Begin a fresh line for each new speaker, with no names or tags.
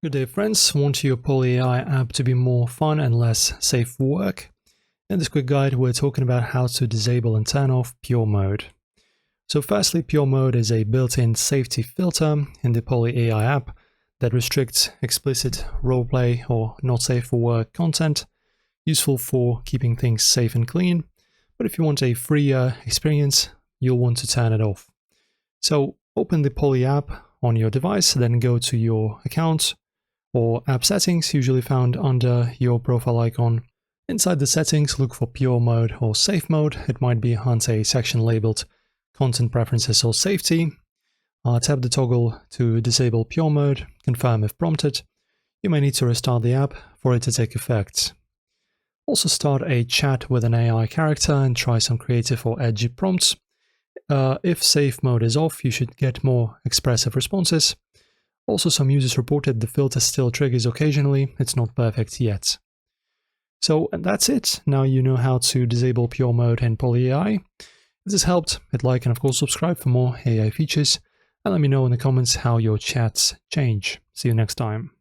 Good day friends, want your PolyAi app to be more fun and less safe for work? In this quick guide we're talking about how to disable and turn off pure mode. So firstly, pure mode is a built-in safety filter in the PolyAi app that restricts explicit roleplay or not safe for work content, useful for keeping things safe and clean. But if you want a freer experience, you'll want to turn it off. So open the Poly app on your device, then go to your account or app settings, usually found under your profile icon. Inside the settings, look for pure mode or safe mode. It might be under a section labeled content preferences or safety. Tap the toggle to disable pure mode, confirm if prompted. You may need to restart the app for it to take effect. Also start a chat with an AI character and try some creative or edgy prompts. If safe mode is off, you should get more expressive responses. Also, some users reported the filter still triggers occasionally. It's not perfect yet. So that's it. Now you know how to disable pure mode in PolyAi. If this helped, hit like and of course subscribe for more AI features. And let me know in the comments how your chats change. See you next time.